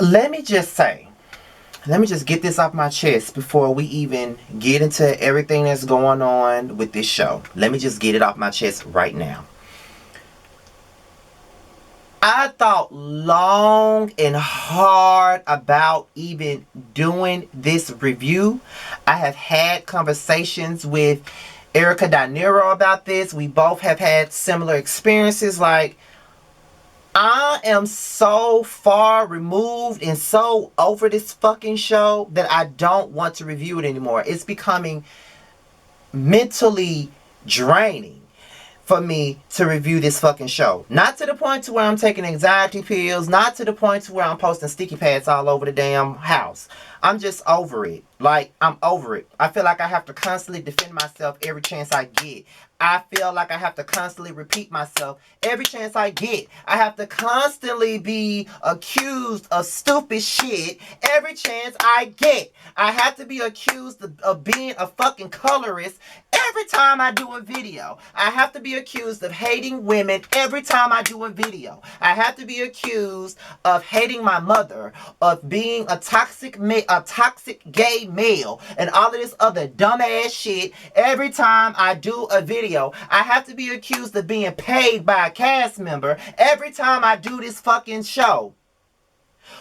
Let me just say, let me just get this off my chest before we even get into everything that's going on with this show. Let me just get it off my chest right now. I thought long and hard about even doing this review. I have had conversations with Erica Dinero about this. We both have had similar experiences. Like, I am so far removed and so over this fucking show that I don't want to review it anymore. It's becoming mentally draining for me to review this fucking show. Not to the point to where I'm taking anxiety pills. Not to the point to where I'm posting sticky pads all over the damn house. I'm just over it. Like, I'm over it. I feel like I have to constantly defend myself every chance I get. I feel like I have to constantly repeat myself every chance I get. I have to constantly be accused of stupid shit every chance I get. I have to be accused of being a fucking colorist every time I do a video. I have to be accused of hating women every time I do a video. I have to be accused of hating my mother, of being a toxic gay male, and all of this other dumbass shit every time I do a video. I have to be accused of being paid by a cast member every time I do this fucking show.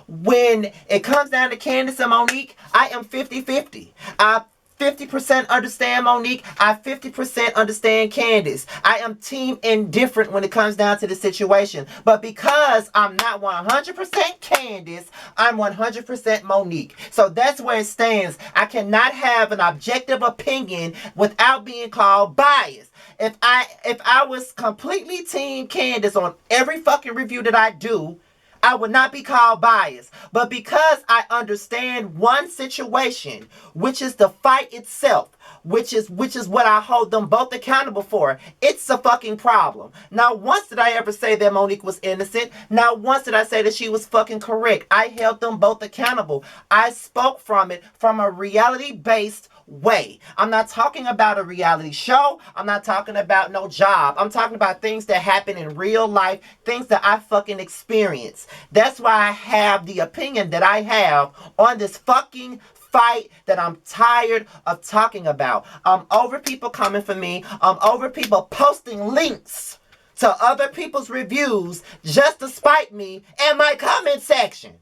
When it comes down to Candace and Monique, I am 50-50. I 50% understand Monique. I 50% understand Candace. I am team indifferent when it comes down to the situation. But because I'm not 100% Candace, I'm 100% Monique. So that's where it stands. I cannot have an objective opinion without being called biased. If I was completely team Candace on every fucking review that I do, I would not be called biased. But because I understand one situation, which is the fight itself, which is what I hold them both accountable for, it's a fucking problem. Not once did I ever say that Monique was innocent. Not once did I say that she was fucking correct. I held them both accountable. I spoke from a reality-based way. I'm not talking about a reality show. I'm not talking about no job. I'm talking about things that happen in real life, things that I fucking experience. That's why I have the opinion that I have on this fucking fight that I'm tired of talking about. I'm over people coming for me. I'm over people posting links to other people's reviews just to spite me in my comment section.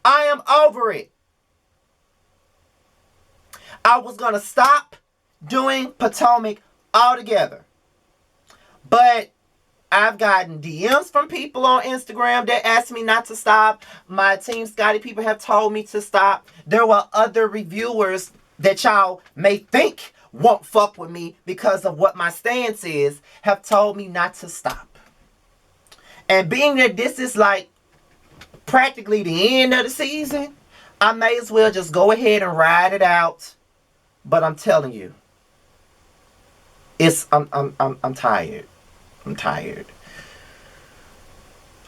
I am over it. I was going to stop doing Potomac altogether. But I've gotten DMs from people on Instagram that asked me not to stop. My Team Scotty people have told me to stop. There were other reviewers that y'all may think won't fuck with me because of what my stance is, have told me not to stop. And being that this is like practically the end of the season, I may as well just go ahead and ride it out. But I'm telling you, I'm tired. I'm tired.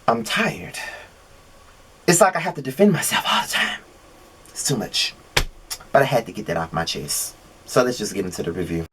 I'm tired. It's like I have to defend myself all the time. It's too much. But I had to get that off my chest. So let's just get into the review.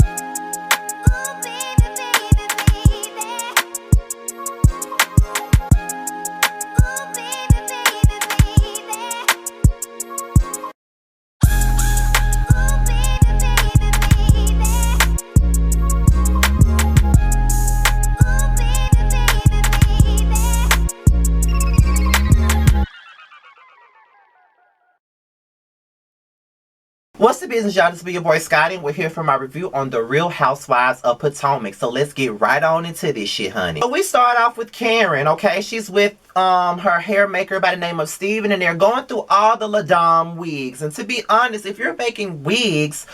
What's the business, y'all? This be your boy Scotty, and we're here for my review on the Real Housewives of Potomac. So let's get right on into this shit, honey. So we start off with Karen, okay? She's with her hair maker by the name of Steven, and they're going through all the LaDame wigs. And to be honest, if you're making wigs,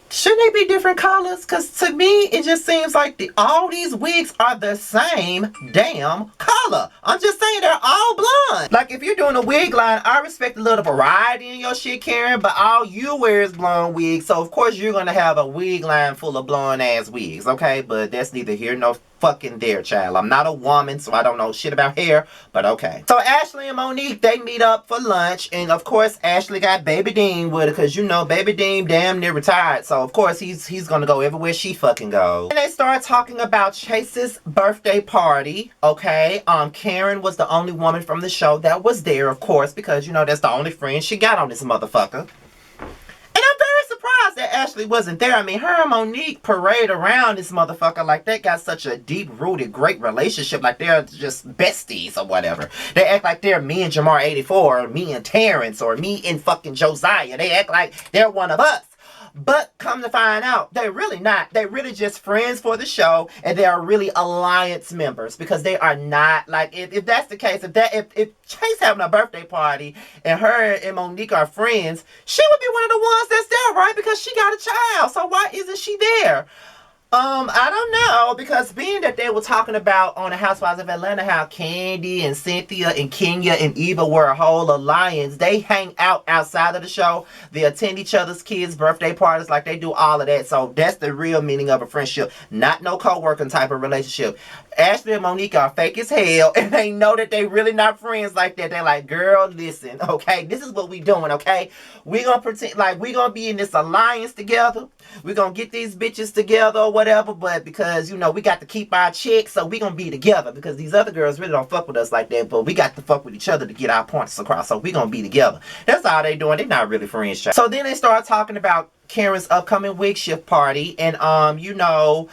shouldn't they be different colors? Because to me, it just seems like all these wigs are the same damn color. I'm just saying they're all blonde. Like, if you're doing a wig line, I respect a little variety in your shit, Karen, but all you wear is blonde wigs. So, of course, you're going to have a wig line full of blonde-ass wigs, okay? But that's neither here nor fucking there, child. I'm not a woman, so I don't know shit about hair, but okay. So Ashley and Monique, they meet up for lunch, and of course Ashley got Baby Dean with her, because you know Baby Dean damn near retired, so of course he's gonna go everywhere she fucking goes. And they start talking about Chase's birthday party, okay? Karen was the only woman from the show that Giselle was there, of course, because, you know, that's the only friend she got on this motherfucker. And I'm very surprised that Ashley wasn't there. I mean, her and Monique parade around this motherfucker like they got such a deep-rooted, great relationship. Like they're just besties or whatever. They act like they're me and Jamar 84 or me and Terrence or me and fucking Josiah. They act like they're one of us. But come to find out, they're really not. They're really just friends for the show, and they are really alliance members because they are not like if that's the case. If Chase having a birthday party and her and Monique are friends, she would be one of the ones that's there, right? Because she got a child. So why isn't she there? I don't know, because being that they were talking about on the Housewives of Atlanta how Candy and Cynthia and Kenya and Eva were a whole alliance. They hang out outside of the show. They attend each other's kids' birthday parties, like they do all of that. So that's the real meaning of a friendship, not no co-working type of relationship. Ashley and Monique are fake as hell, and they know that they really not friends like that. They're like, girl, listen, okay, this is what we doing, okay? We gonna pretend like we gonna be in this alliance together. We gonna get these bitches together or whatever, but because, you know, we got to keep our chicks, so we gonna be together because these other girls really don't fuck with us like that, but we got to fuck with each other to get our points across, so we gonna be together. That's all they doing. They not really friends. So then they start talking about Karen's upcoming wig shift party, and you know,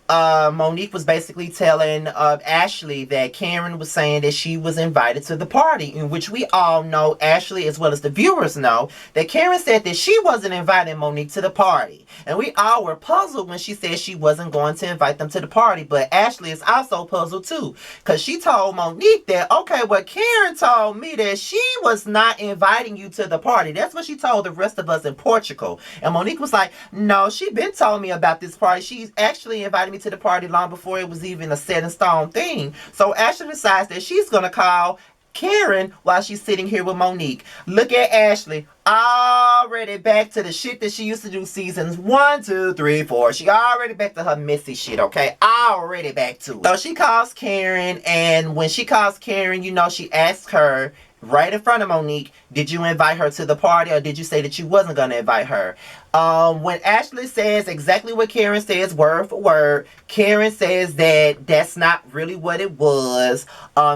Monique was basically telling Ashley that Karen was saying that she was invited to the party, in which we all know, Ashley as well as the viewers know, that Karen said that she wasn't inviting Monique to the party. And we all were puzzled when she said she wasn't going to invite them to the party. But Ashley is also puzzled too, because she told Monique that, okay, well, Karen told me that she was not inviting you to the party. That's what she told the rest of us in Portugal. And Monique was like, no, she been telling me about this party. She's actually invited me to the party long before it was even a set in stone thing. So Ashley decides that she's gonna call Karen while she's sitting here with Monique. Look at Ashley, already back to the shit that she used to do seasons 1, 2, 3, 4. She already back to her messy shit, okay? Already back to it. So she calls Karen, and when she calls Karen, you know, she asks her right in front of Monique, did you invite her to the party, or did you say that you wasn't going to invite her? When Ashley says exactly what Karen says, word for word, Karen says that that's not really what it was.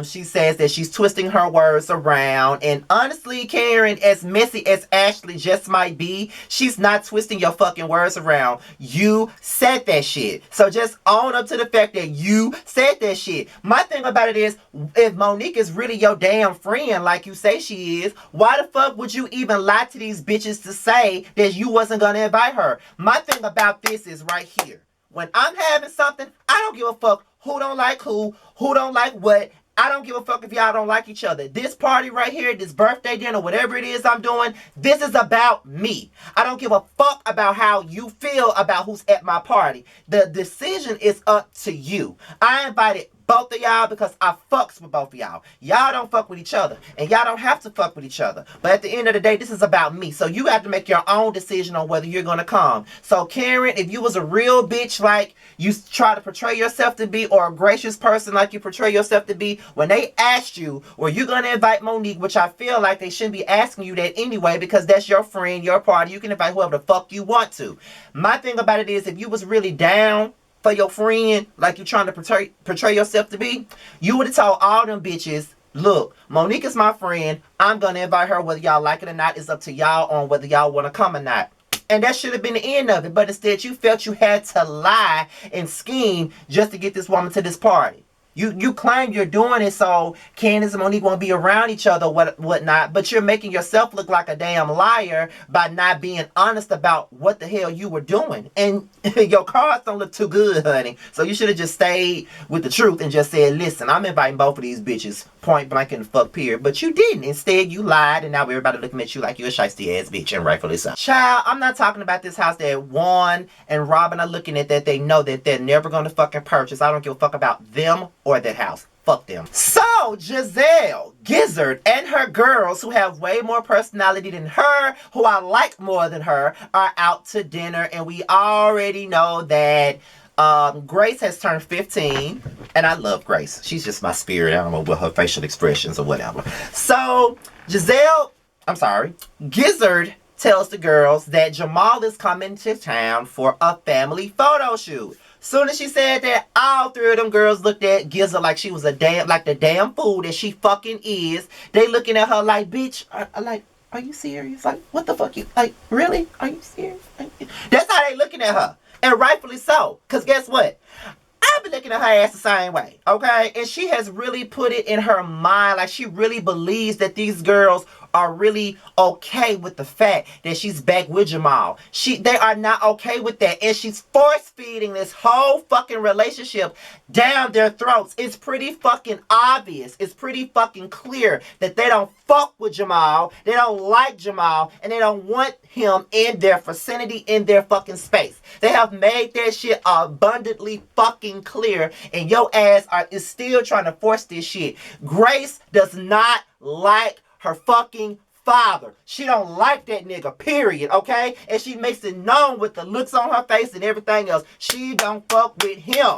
She says that she's twisting her words around. And honestly, Karen, as messy as Ashley just might be, she's not twisting your fucking words around. You said that shit. So just own up to the fact that you said that shit. My thing about it is, if Monique is really your damn friend like you say she is, why the fuck would you even lie to these bitches to say that you wasn't gonna invite her? My thing about this is right here. When I'm having something, I don't give a fuck who don't like who don't like what. I don't give a fuck if y'all don't like each other. This party right here, this birthday dinner, whatever it is I'm doing, this is about me. I don't give a fuck about how you feel about who's at my party. The decision is up to you. I invited both of y'all because I fucks with both of y'all. Y'all don't fuck with each other, and y'all don't have to fuck with each other. But at the end of the day, this is about me. So you have to make your own decision on whether you're gonna come. So Karen, if you was a real bitch like you try to portray yourself to be, or a gracious person like you portray yourself to be, when they asked you, were you gonna invite Monique, which I feel like they shouldn't be asking you that anyway, because that's your friend, your party. You can invite whoever the fuck you want to. My thing about it is, if you was really down for your friend, like you trying to portray yourself to be, you would have told all them bitches, look, Monique is my friend. I'm going to invite her whether y'all like it or not. It's up to y'all on whether y'all want to come or not. And that should have been the end of it. But instead, you felt you had to lie and scheme just to get this woman to this party. You claim you're doing it so Candace and Monique won't be around each other, whatnot, but you're making yourself look like a damn liar by not being honest about what the hell you were doing. And your cards don't look too good, honey. So you should have just stayed with the truth and just said, listen, I'm inviting both of these bitches, point blank in the fuck period. But you didn't. Instead, you lied, and now everybody looking at you like you're a shiesty ass bitch, and rightfully so. Child, I'm not talking about this house that Juan and Robin are looking at, that they know that they're never going to fucking purchase. I don't give a fuck about them or that house. Fuck them. So, Giselle, Gizzard, and her girls, who have way more personality than her, who I like more than her, are out to dinner. And we already know that Grace has turned 15. And I love Grace. She's just my spirit. I don't know what her facial expressions or whatever. So, Gizzard tells the girls that Jamal is coming to town for a family photo shoot. Soon as she said that, all three of them girls looked at Gizzle like she was a damn, like the damn fool that she fucking is. They looking at her like, bitch, are you serious? Like, what the fuck you, like, really? Are you serious? That's how they looking at her. And rightfully so. Because guess what? I've been looking at her ass the same way, okay? And she has really put it in her mind, like she really believes that these girls are really okay with the fact that she's back with Jamal. They are not okay with that. And she's force feeding this whole fucking relationship down their throats. It's pretty fucking obvious. It's pretty fucking clear that they don't fuck with Jamal. They don't like Jamal. And they don't want him in their vicinity, in their fucking space. They have made that shit abundantly fucking clear. And your ass is still trying to force this shit. Grace does not like her fucking father. She don't like that nigga, period, okay? And she makes it known with the looks on her face and everything else. She don't fuck with him,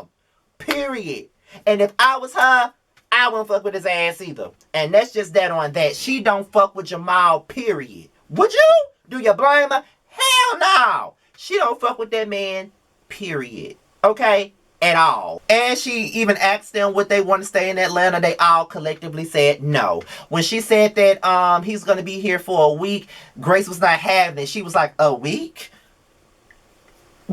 period. And if I was her, I wouldn't fuck with his ass either. And that's just that on that. She don't fuck with Jamal, period. Would you? Do you blame her? Hell no. She don't fuck with that man, period. Okay? At all. And she even asked them would they want to stay in Atlanta. They all collectively said no. When she said that he's going to be here for a week, Grace was not having it. She was like, a week?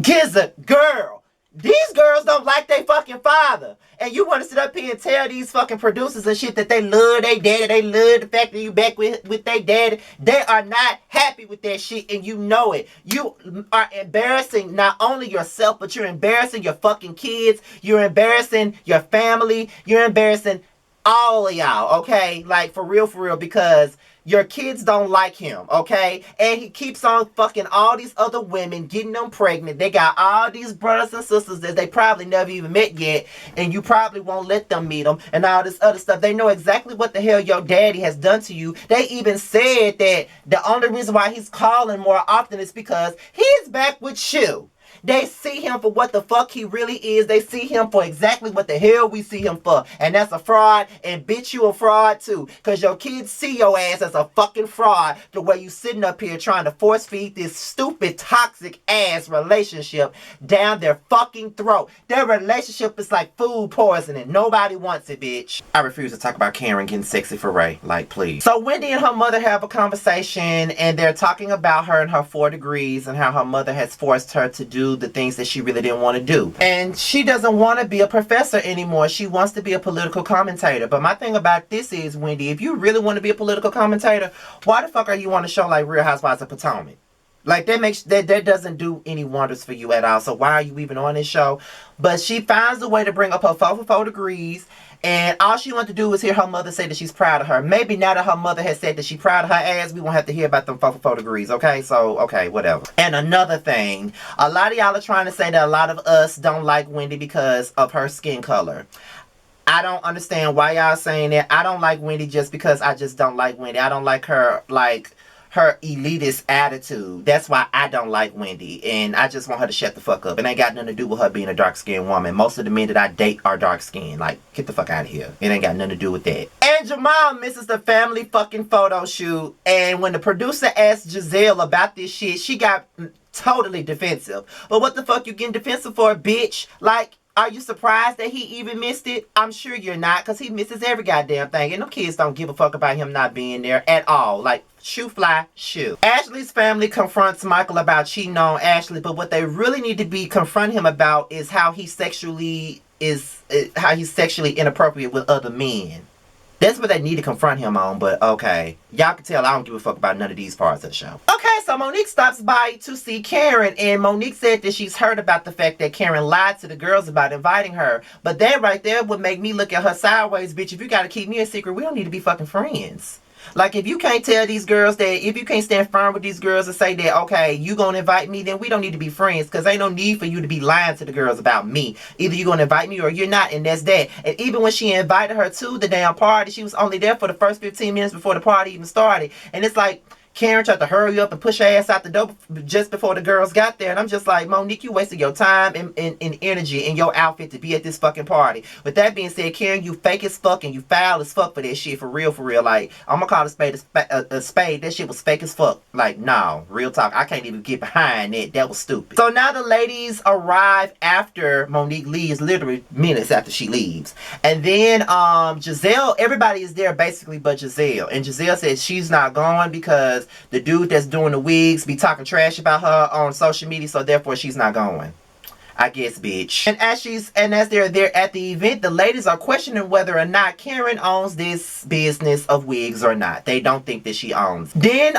Giza, girl, these girls don't like their fucking father. And you want to sit up here and tell these fucking producers and shit that they love their daddy. They love the fact that you back with their daddy. They are not happy with that shit and you know it. You are embarrassing not only yourself, but you're embarrassing your fucking kids. You're embarrassing your family. You're embarrassing all of y'all, okay? Like, for real, because your kids don't like him, okay? And he keeps on fucking all these other women, getting them pregnant. They got all these brothers and sisters that they probably never even met yet, and you probably won't let them meet them, and all this other stuff. They know exactly what the hell your daddy has done to you. They even said that the only reason why he's calling more often is because he's back with you. They see him for what the fuck he really is. They see him for exactly what the hell we see him for. And that's a fraud. And bitch, you a fraud too. Because your kids see your ass as a fucking fraud. The way you sitting up here trying to force feed this stupid, toxic ass relationship down their fucking throat. Their relationship is like food poisoning. Nobody wants it, bitch. I refuse to talk about Karen getting sexy for Ray. Like, please. So Wendy and her mother have a conversation. And they're talking about her and her 4 degrees. And how her mother has forced her to do the things that she really didn't want to do. And she doesn't want to be a professor anymore. She wants to be a political commentator. But my thing about this is, Wendy, if you really want to be a political commentator, why the fuck are you on a show like Real Housewives of Potomac? Like, that doesn't do any wonders for you at all. So why are you even on this show? But she finds a way to bring up her 4 degrees. And all she wants to do is hear her mother say that she's proud of her. Maybe now that her mother has said that she's proud of her ass, we won't have to hear about them 4 degrees, okay? So, okay, whatever. And another thing, a lot of y'all are trying to say that a lot of us don't like Wendy because of her skin color. I don't understand why y'all saying that. I don't like Wendy just because I just don't like Wendy. I don't like her, like, her elitist attitude. That's why I don't like Wendy. And I just want her to shut the fuck up. It ain't got nothing to do with her being a dark-skinned woman. Most of the men that I date are dark-skinned. Like, get the fuck out of here. It ain't got nothing to do with that. And Jamal misses the family fucking photo shoot. And when the producer asked Giselle about this shit, she got totally defensive. But what the fuck you getting defensive for, bitch? Like, are you surprised that he even missed it? I'm sure you're not, because he misses every goddamn thing. And them kids don't give a fuck about him not being there at all. Like, shoe fly, shoe. Ashley's family confronts Michael about cheating on Ashley, but what they really need to be confront him about is how he's sexually inappropriate with other men. That's what they need to confront him on, but okay. Y'all can tell I don't give a fuck about none of these parts of the show. Okay, so Monique stops by to see Karen, and Monique said that she's heard about the fact that Karen lied to the girls about inviting her. But that right there would make me look at her sideways, bitch. If you gotta keep me a secret, we don't need to be fucking friends. Like, if you can't tell these girls that, if you can't stand firm with these girls and say that, okay, you gonna invite me, then we don't need to be friends, because ain't no need for you to be lying to the girls about me. Either you gonna invite me or you're not, and that's that. And even when she invited her to the damn party, she was only there for the first 15 minutes before the party even started. And it's like, Karen tried to hurry up and push her ass out the door just before the girls got there. And I'm just like, Monique, you wasted your time and energy in your outfit to be at this fucking party. With that being said, Karen, you fake as fuck and you foul as fuck for that shit. For real, for real. Like, I'm gonna call a spade a spade. That shit was fake as fuck. Like, no, real talk. I can't even get behind it. That was stupid. So now the ladies arrive after Monique leaves, literally minutes after she leaves. And then Giselle, everybody is there basically but Giselle. And Giselle says she's not going because the dude that's doing the wigs be talking trash about her on social media, so therefore she's not going. I guess, bitch. And as they're there at the event, the ladies are questioning whether or not Karen owns this business of wigs or not. They don't think that she owns. Then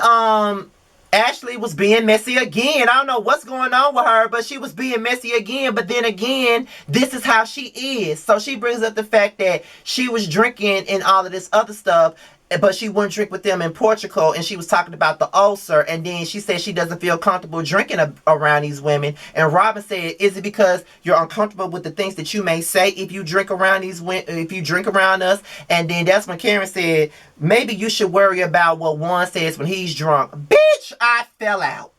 Ashley was being messy again. I don't know what's going on with her, but she was being messy again. But then again, this is how she is. So she brings up the fact that she was drinking and all of this other stuff, but she wouldn't drink with them in Portugal, and she was talking about the ulcer, and then she said she doesn't feel comfortable drinking around these women. And Robin said, is it because you're uncomfortable with the things that you may say if you drink around us? And then that's when Karen said, maybe you should worry about what Juan says when he's drunk. Bitch, I fell out.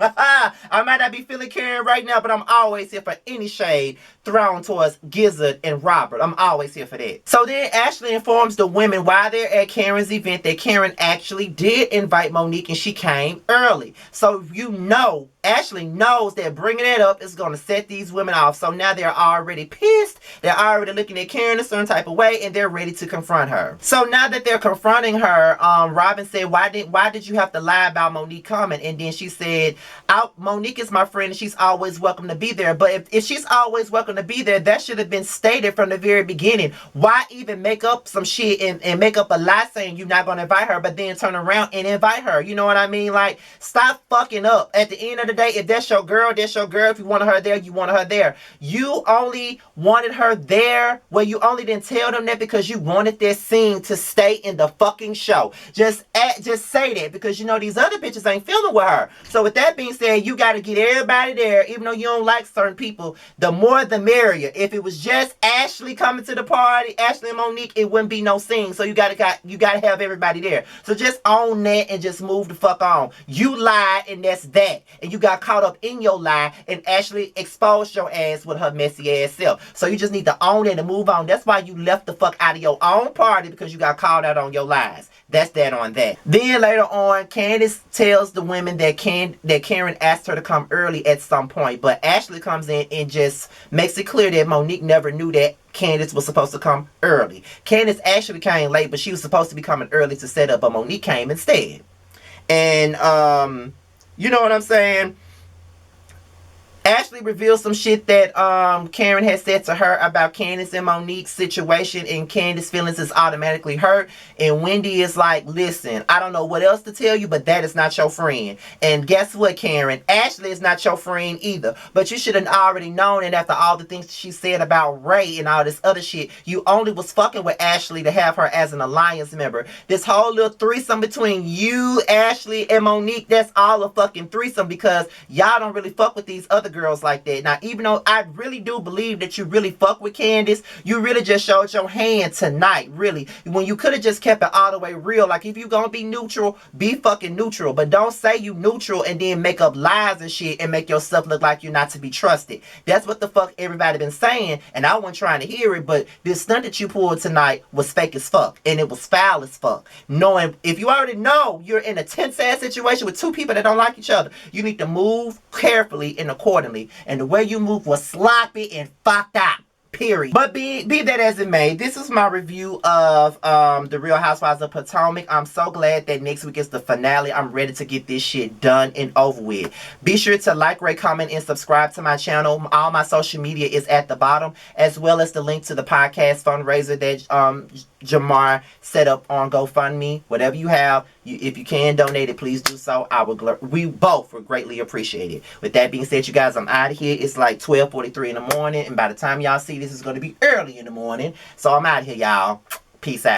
I might not be feeling Karen right now, but I'm always here for any shade thrown towards Gizzard and Robert. I'm always here for that. So then Ashley informs the women while they're at Karen's event that Karen actually did invite Monique and she came early. So you know, Ashley knows that bringing it up is going to set these women off. So now they're already pissed. They're already looking at Karen a certain type of way, and they're ready to confront her. So now that they're confronting her, Robin said, why did you have to lie about Monique coming? And then she said, Monique is my friend and she's always welcome to be there. But if she's always welcome to be there, that should have been stated from the very beginning. Why even make up some shit and make up a lie saying you're not going to invite her, but then turn around and invite her? You know what I mean? Like, stop fucking up. At the end of the day, if that's your girl, that's your girl. If you wanted her there, you wanted her there. You only wanted her there. Well, you only didn't tell them that because you wanted this scene to stay in the fucking show. Just say that, because you know these other bitches ain't filming with her. So with that being said, you got to get everybody there, even though you don't like certain people. The more the merrier. If it was just Ashley coming to the party, Ashley and Monique, it wouldn't be no scene. So you gotta have everybody there. So just own that and just move the fuck on. You lied and that's that. And you got caught up in your lie and Ashley exposed your ass with her messy ass self. So you just need to own it and move on. That's why you left the fuck out of your own party, because you got called out on your lies. That's that on that. Then later on, Candace tells the women that Karen asked her to come early at some point. But Ashley comes in and just makes it clear that Monique never knew that Candace was supposed to come early. Candace actually came late, but she was supposed to be coming early to set up, but Monique came instead. And, you know what I'm saying? Ashley reveals some shit that Karen had said to her about Candace and Monique's situation, and Candace's feelings is automatically hurt. And Wendy is like, listen, I don't know what else to tell you, but that is not your friend. And guess what, Karen? Ashley is not your friend either. But you should have already known, and after all the things she said about Ray and all this other shit, you only was fucking with Ashley to have her as an alliance member. This whole little threesome between you, Ashley, and Monique, that's all a fucking threesome, because y'all don't really fuck with these other girls like that. Now, even though I really do believe that you really fuck with Candace, you really just showed your hand tonight, really, when you could have just kept it all the way real. Like, if you gonna be neutral, be fucking neutral, but don't say you neutral and then make up lies and shit and make yourself look like you're not to be trusted. That's what the fuck everybody been saying, and I wasn't trying to hear it, but this stunt that you pulled tonight was fake as fuck, and it was foul as fuck. Knowing, if you already know you're in a tense ass situation with two people that don't like each other, you need to move carefully and accordingly. And the way you move was sloppy and fucked up. Period. But be that as it may, this is my review of The Real Housewives of Potomac. I'm so glad that next week is the finale. I'm ready to get this shit done and over with. Be sure to like, rate, comment, and subscribe to my channel. All my social media is at the bottom, as well as the link to the podcast fundraiser that Jamar set up on GoFundMe. Whatever you have, if you can donate it, please do so. We both would greatly appreciate it. With that being said, you guys, I'm out of here. It's like 12:43 in the morning, and by the time y'all see this, it's going to be early in the morning. So I'm out of here, y'all. Peace out.